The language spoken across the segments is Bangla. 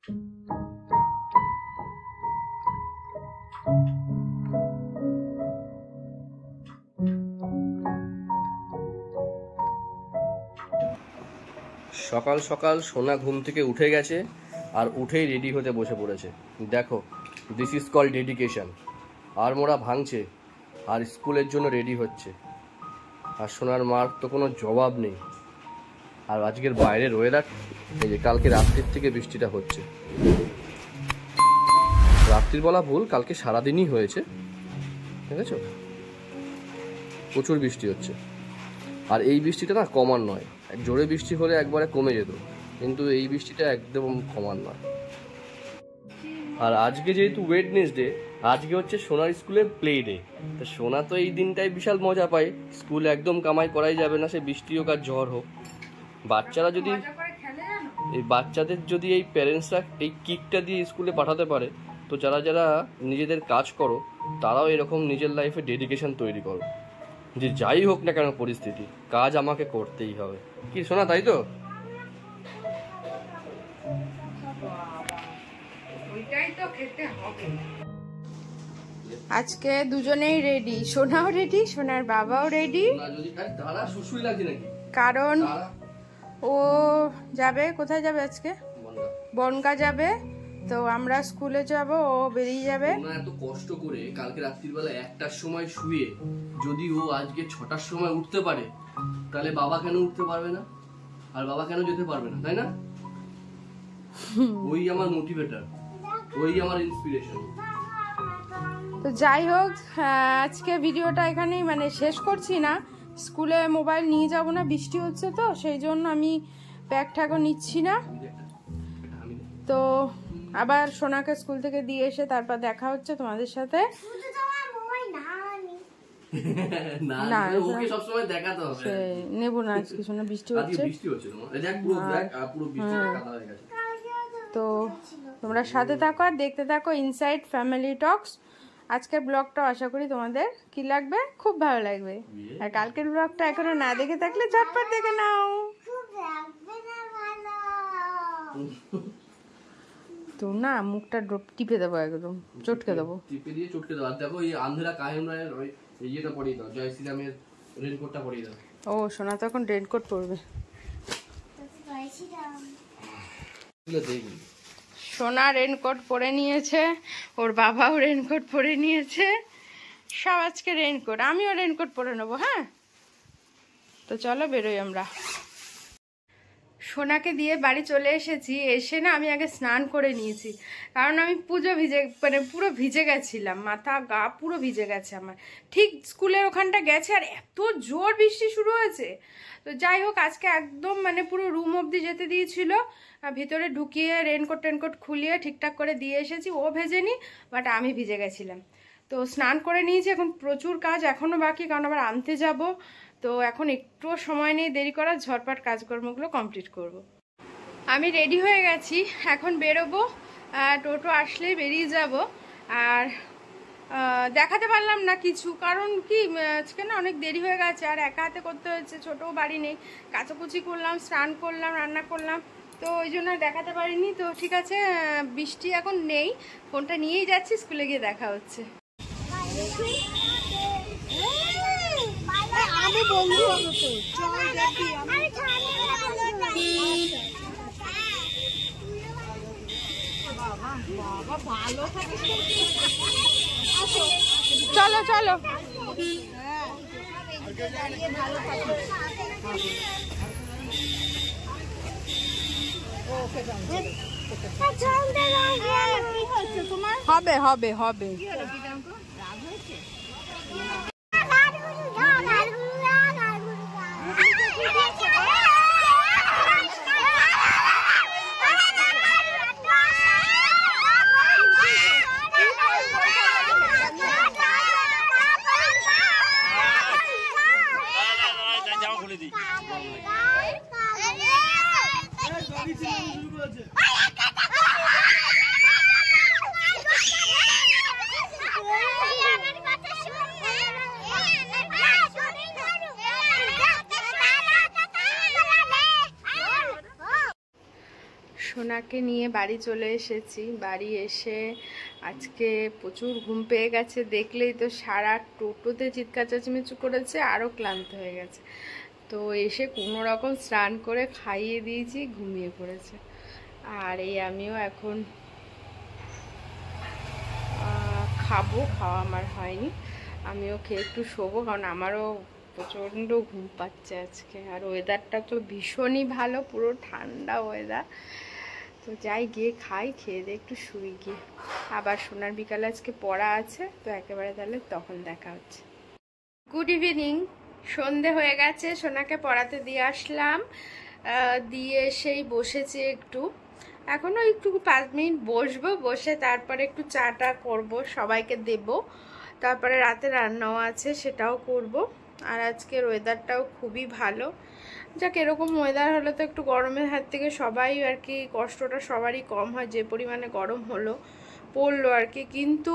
সকাল সকাল সোনা ঘুম থেকে উঠে গেছে আর উঠেই রেডি হতে বসে পড়েছে। দেখো, দিস ইজ কল ডেডিকেশন। আর মোরা ভাঙছে আর স্কুলের জন্য রেডি হচ্ছে। আর সোনার মার তো কোনো জবাব নেই। আর আজকের বাইরের ওয়েদার, এই যে কালকে রাত্রির থেকে বৃষ্টিটা হচ্ছে। রাত্রির বলা ভুল, কালকে সারাদিনই হয়েছে, ঠিক আছে? প্রচুর বৃষ্টি হচ্ছে। আর এই বৃষ্টিটা না কমার নয়। জোরে বৃষ্টি হলে একবারে কমে যেত, কিন্তু এই বৃষ্টিটা একদম কমার নয়। আর আজকে যেহেতু ওয়েডনেসডে, আজকে হচ্ছে সোনার স্কুলে প্লে ডে। তো সোনা তো এই দিনটাই বিশাল মজা পায়। স্কুল একদম কামাই করাই যাবে না, সে বৃষ্টি হোক আর ঝড় হোক। বাচ্চারা যদি এই বাচ্চাদের যদি এই প্যারেন্টসরা এই কিকটা দিয়ে স্কুলে পাঠাতে পারে, তো যারা যারা নিজেদের কাজ করো তারাও এরকম নিজের লাইফে ডেডিকেশন তৈরি করো, যে যাই হোক না কেন পরিস্থিতি, কাজ আমাকে করতেই হবে। কি শোনা, তাই তো? আজকে দুজনেই রেডি, সোনাও রেডি, সোনার বাবাও রেডি। কারণ ও যাবে, কোথায় যাবে আজকে? বনগা যাবে। তো আমরা স্কুলে যাব, ও বেরিয়ে যাবে। এত কষ্ট করে কালকে রাত্রির বেলা 1টার সময় শুয়ে যদি ও আজকে 6টার সময় উঠতে পারে, তাহলে বাবা কেন উঠতে পারবে না? আর বাবা কেন যেতে পারবে না, তাই না? ওই আমার মোটিভেটর, ওই আমার ইন্সপিরেশন। তো যাই হোক, আজকে ভিডিওটা এখানেই মানে শেষ করছি না। স্কুলে মোবাইল নিয়ে যাব না, বৃষ্টি হচ্ছে তো সেই জন্য আমি ব্যাগ ঠ্যাগও নিচ্ছি না। তো আবার সোনাকে স্কুল থেকে দিয়ে এসে তারপর দেখা হচ্ছে তোমাদের সাথে। নেবো না আজকে, সোনা বৃষ্টি হচ্ছে। তো তোমরা সাথে থাকো আর দেখতে থাকো ইনসাইড ফ্যামিলি টক্স। আজকের ব্লগটা আশা করি তোমাদের কি লাগবে, খুব ভালো লাগবে। আর কালকের ব্লগটা এখনো না দেখে থাকলে ঝটপট দেখে নাও। তো না, মুখটা টিপে দেবো, একদম চটকে দেবো, টিপে দিয়ে চটকে দেবো। আর দেখো এই আন্ধেরা কাহিম রায়ের ওই ইয়েটা পরিয়ে দাও, জয় শ্রীরামের রেনকোটটা পরিয়ে দাও। ও সোনা তো এখন রেনকোট পরবে। সোনা রেনকোট পরে নিয়েছে, ওর বাবাও রেনকোট পরে নিয়েছে, সব আজকে রেনকোট। আমিও রেনকোট পরে নেবো। হ্যাঁ, তো চলো বেরোই আমরা। সোনাকে দিয়ে বাড়ি চলে এসেছি। এসে না আমি আগে স্নান করে নিয়েছি, কারণ আমি মানে পুরো ভিজে গেছিলাম, মাথা গা পুরো ভিজে গেছে আমার। ঠিক স্কুলের ওখানটা গেছে আর এত জোর বৃষ্টি শুরু হয়েছে। তো যাই হোক, আজকে একদম মানে পুরো রুম অবধি যেতে দিয়েছিল, ভিতরে ঢুকিয়ে রেনকোট টেনকোট খুলিয়ে ঠিকঠাক করে দিয়ে এসেছি। ও ভেজেনি, বাট আমি ভিজে গেছিলাম। তো স্নান করে নিয়েছি। এখন প্রচুর কাজ এখনও বাকি, কারণ আবার আনতে যাব। তো এখন একটু সময় নেই দেরি করার, ঝটপট কাজকর্মগুলো কমপ্লিট করব। আমি রেডি হয়ে গেছি, এখন বেরোবো। টোটো আসলেই বেরিয়ে যাব। আর দেখাতে পারলাম না কিছু, কারণ কি আজকে না অনেক দেরি হয়ে গেছে আর একা হাতে করতে হয়েছে, ছোটও বাড়ি নেই। কাচাকুচি করলাম, স্নান করলাম, রান্না করলাম, তো ওই জন্য দেখাতে পারিনি। তো ঠিক আছে, বৃষ্টি এখন নেই, ফোনটা নিয়েই যাচ্ছি, স্কুলে গিয়ে দেখা হচ্ছে। চলো চলো, হবে হবে হবে। সোনাকে নিয়ে বাড়ি চলে এসেছি। বাড়ি এসে আজকে প্রচুর ঘুম পেয়ে গেছে, দেখলেই তো সারা টোটোতে চিৎকার চেঁচামেচি করেছে, আরও ক্লান্ত হয়ে গেছে। তো এসে কোনো রকম স্নান করে খাইয়ে দিয়েছি, ঘুমিয়ে পড়েছে। আর এই আমিও এখন খাবো, খাওয়া আমার হয়নি, আমিও খেয়ে একটু শোবো, কারণ আমারও প্রচণ্ড ঘুম পাচ্ছে আজকে। আর ওয়েদারটা তো ভীষণই ভালো, পুরো ঠান্ডা ওয়েদার। তো যাই গিয়ে খাই, খেয়ে দিয়ে একটু শুই গিয়ে। আবার সোনার বিকালে আজকে পড়া আছে, তো একেবারে তাহলে তখন দেখা হচ্ছে। গুড ইভিনিং, সন্ধে হয়ে গেছে, সোনাকে পড়াতে দিয়ে আসলাম, দিয়ে সেই বসেছি একটু, এখনও একটু 5 মিনিট বসবো, বসে তারপরে একটু চাটা করব, সবাইকে দেব, তারপরে রাতে রান্নাও আছে সেটাও করব। আর আজকের ওয়েদারটাও খুবই ভালো। যাক, এরকম ওয়েদার হলে তো একটু গরমের হাত থেকে সবাই আর কি কষ্টটা সবারই কম হয়, যে পরিমাণে গরম পড়লো আর কি। কিন্তু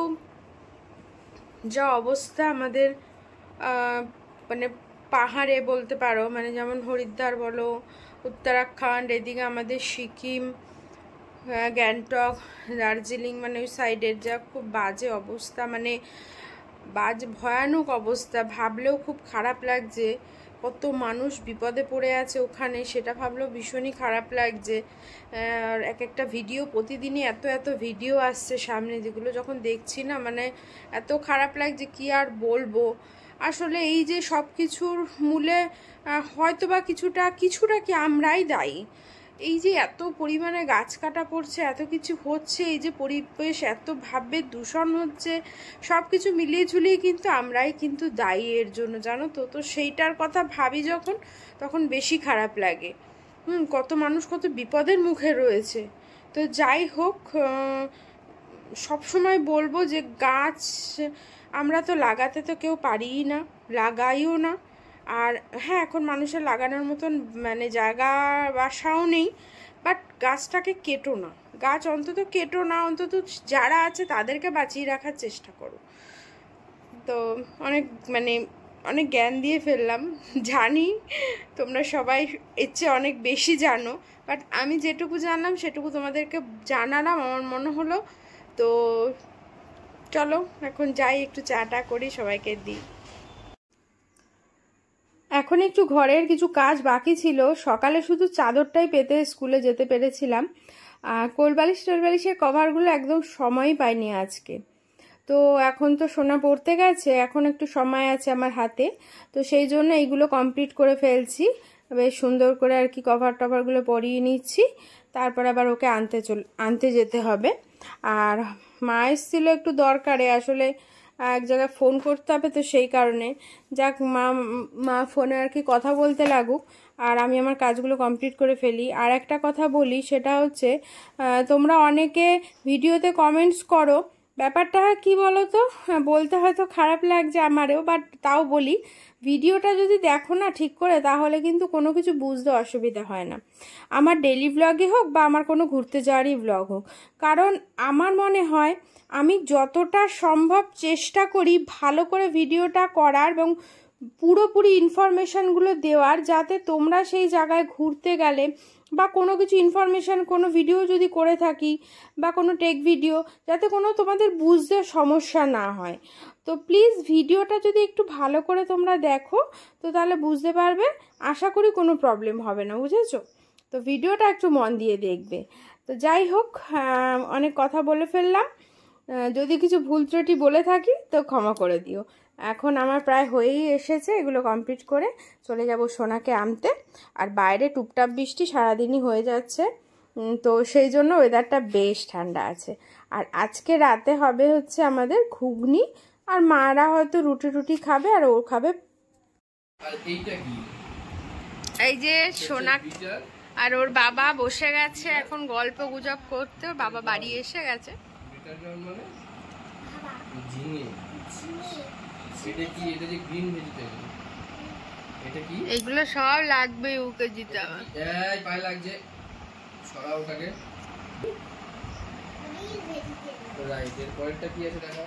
যা অবস্থা আমাদের মানে পাহাড়ে বলতে পারো, মানে যেমন হরিদ্বার বলো, উত্তরাখণ্ড, এদিকে আমাদের সিকিম, গ্যাংটক, দার্জিলিং, মানে ওই সাইডের যা খুব বাজে অবস্থা, মানে ভয়ানক অবস্থা। ভাবলেও খুব খারাপ লাগছে, কত মানুষ বিপদে পড়ে আছে ওখানে, সেটা ভাবলেও ভীষণই খারাপ লাগছে। আর এক একটা ভিডিও, প্রতিদিনই এত ভিডিও আসছে সামনে, যেগুলো যখন দেখছি না, মানে এত খারাপ লাগছে, কি আর বলবো। আসলে এই যে সব কিছুর মূলে হয়তো বা কিছুটা কি আমরাই দায়ী। এই যে এত পরিমাণে গাছ কাটা পড়ছে, এত কিছু হচ্ছে, এই যে পরিবেশ এতভাবে দূষণ হচ্ছে, সব কিছু মিলিয়ে ঝুলিয়ে কিন্তু আমরাই কিন্তু দায়ী এর জন্য, জানো তো। তো সেইটার কথা ভাবি যখন, তখন বেশি খারাপ লাগে। কত মানুষ কত বিপদের মুখে রয়েছে। তো যাই হোক, সবসময় বলবো যে গাছ আমরা তো লাগাতে তো কেউ পারিই না, লাগাইও না। আর হ্যাঁ, এখন মানুষের লাগানোর মতন মানে জায়গা বাসাও নেই, বাট গাছটাকে কেটো না, গাছ অন্তত কেটো না, অন্তত যারা আছে তাদেরকে বাঁচিয়ে রাখার চেষ্টা করো। তো অনেক জ্ঞান দিয়ে ফেললাম, জানি তোমরা সবাই এর চেয়ে অনেক বেশি জানো, বাট আমি যেটুকু জানলাম সেটুকু তোমাদেরকে জানালাম, আমার মনে হলো। তো চলো এখন যাই, একটু চাটা করি, সবাইকে দিই। এখন একটু ঘরের কিছু কাজ বাকি ছিল, সকালে শুধু চাদরটাই পেতে স্কুলে যেতে পেরেছিলাম, আর কোলবালিশের কভারগুলো একদম সময়ই পাইনি আজকে। তো এখন তো সোনা পড়তে গেছে, এখন একটু সময় আছে আমার হাতে, তো সেই জন্য এইগুলো কমপ্লিট করে ফেলছি, বেশ সুন্দর করে আর কি কভার টভারগুলো পরিয়ে নিচ্ছি, তারপর আবার ওকে আনতে যেতে হবে। আর মা এসেছিলো একটু দরকারে, আসলে এক জায়গায় ফোন করতে হবে, তো সেই কারণে যাক মা ফোনে আর কি কথা বলতে লাগুক, আর আমি আমার কাজগুলো কমপ্লিট করে ফেলি। আর একটা কথা বলি, সেটা হচ্ছে তোমরা অনেকে ভিডিওতে কমেন্টস করো, ব্যাপারটা কি বলো তো, বলতে হয়তো খারাপ লাগছে আমারও, বাট তাও বলি, ভিডিওটা যদি দেখো না ঠিক করে, তাহলে কিন্তু কোনো কিছু বুঝতে অসুবিধা হয় না, আমার ডেইলি ব্লগে হোক বা আমার কোনো ঘুরতে যাওয়ারই ব্লগ হোক। কারণ আমার মনে হয় আমি যতটা সম্ভব চেষ্টা করি ভালো করে ভিডিওটা করার এবং পুরোপুরি ইনফরমেশানগুলো দেওয়ার, যাতে তোমরা সেই জায়গায় ঘুরতে গেলে বা কোনো কিছু ইনফরমেশান, কোনো ভিডিও যদি করে থাকি বা কোনো টেক ভিডিও, যাতে কোনো তোমাদের বুঝতে সমস্যা না হয়। তো প্লিজ ভিডিওটা যদি একটু ভালো করে তোমরা দেখো, তো তাহলে বুঝতে পারবে, আশা করি কোনো প্রবলেম হবে না, বুঝেছো? তো ভিডিওটা একটু মন দিয়ে দেখবে। তো যাই হোক, অনেক কথা বলে ফেললাম, যদি কিছু ভুল ত্রুটি বলে থাকি তো ক্ষমা করে দিও। এখন আমার প্রায় হয়েই এসেছে, এগুলো কমপ্লিট করে চলে যাব সোনাকে আনতে। আর বাইরে টুপটাপ বৃষ্টি সারাদিনই হয়ে যাচ্ছে, তো সেই জন্য ওয়েদারটা বেশ ঠান্ডা আছে। আর আজকে রাতে হবে হচ্ছে আমাদের ঘুগনি, আর মারা হয়তো রুটি খাবে, আর ও খাবে। এই যে সোনা আর ওর বাবা বসে গেছে এখন গল্প গুজব করতে, বাবা বাড়ি এসে গেছে। এগুলো সব লাগবে ওকে দিতে হবে। পায়ে লাগছে, সরাও ওটাকে। রাইট, এর পরেরটা কি আছে দেখা।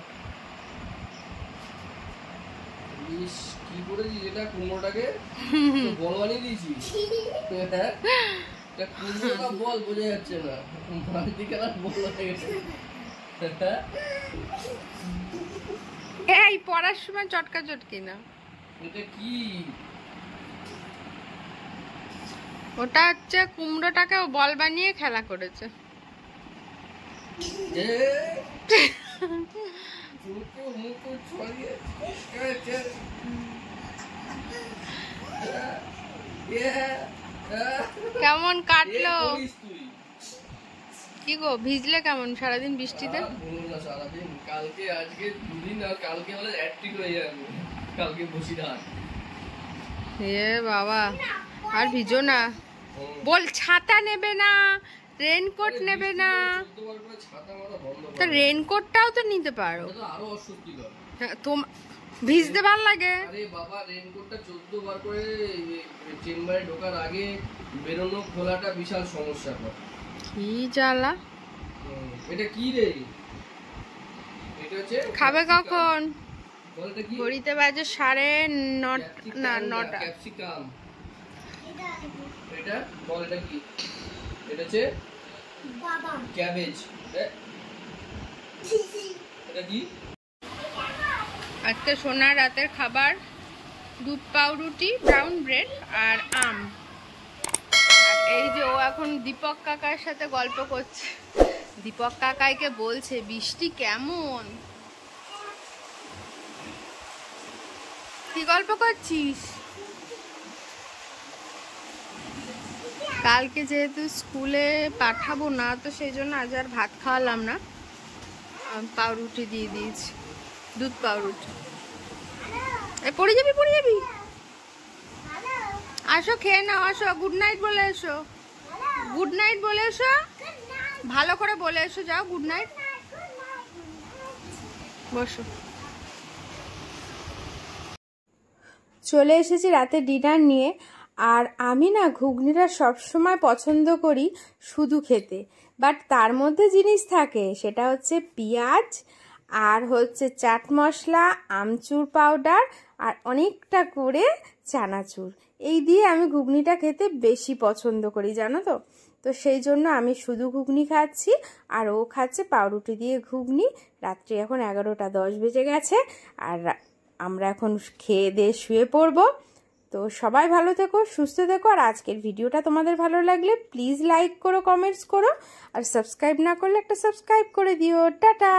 ইস, কি করেছিস এটা, কুমড়োটাকে বড় বানিয়ে দিয়েছিস। তা কুমড়োটা বল বোঝা যাচ্ছে না, মালতি কালার বল হয়ে গেছে। এই পড়ার সময় চটকা চটকি না, এটা কি? ওটা হচ্ছে কুমড়োটাকে ও বল বানিয়ে খেলা করেছে। কেমন কাটলো? কি গো ভিজলে কেমন সারাদিন বৃষ্টিতে? সারাদিন কালকে আজকে দুদিন, আর কালকে হলে অ্যাক্টিভ হয়ে যাবে, কালকে বসি না। এ বাবা আর ভিজো না, বল ছাতা নেবে না, রেনকোট নেবে না, তা রেনকোটটাও তো নিতে পারো। আরো অস্বস্তিকর, ভিজতে ভালো লাগে। আরে বাবা রেনকোটটা 14 বার করে চেম্বারে ঢোকার আগে বেরোনো খোলাটা বিশাল সমস্যা। কি জ্বালা। এটা কি রে? এটা হচ্ছে খাবে কখন? বলটা কি? ঘড়িতে বাজে 9:30 ক্যাপসিকাম। এটা বল, এটা কি? এটা হচ্ছে বাদাম, ক্যাবেজ। এটা কি? আজকে সোনার রাতের খাবার দুধ পাউরুটি, ব্রাউন ব্রেড আর আম। আর এই যে ও এখন দীপক কাকার সাথে গল্প করছে, দীপক কাকাইকে বলছে বৃষ্টি কেমন। কি গল্প করছিস? কালকে যেহেতু স্কুলে পাঠাবো না, তো সেই জন্য আজ আর ভাত খাওয়ালাম না, পাউরুটি দিয়ে দিয়েছি, দুধ পাউরুটি। পড়ে যাবি পড়ে যাবি, আসো খেয়ে নাও, আসো গুড নাইট বলে এসো, গুড নাইট বলে এসো, ভালো করে বলে এসো, যাও গুড নাইট। বসো। চলে এসেছি রাতে ডিনার নিয়ে। আর আমি না ঘুগনিটা সবসময় পছন্দ করি শুধু খেতে, বাট তার মধ্যে জিনিস থাকে, সেটা হচ্ছে পেঁয়াজ আর হচ্ছে চাট মশলা, আমচুর পাউডার আর অনেকটা করে চানাচুর। এই দিয়ে আমি ঘুগনিটা খেতে বেশি পছন্দ করি, জানো তো। তো সেই জন্য আমি শুধু ঘুগনি খাচ্ছি, আর ও খাচ্ছে পাউরুটি দিয়ে ঘুগনি। রাত্রি এখন 11:10 বেজে গেছে, আর আমরা এখন খেয়ে দিয়ে শুয়ে পড়বো। তো সবাই ভালো থেকো, সুস্থ থেকো। আর আজকের ভিডিওটা তোমাদের ভালো লাগলে প্লিজ লাইক করো, কমেন্টস করো, আর সাবস্ক্রাইব না করলে একটা সাবস্ক্রাইব করে দিও। টাটা।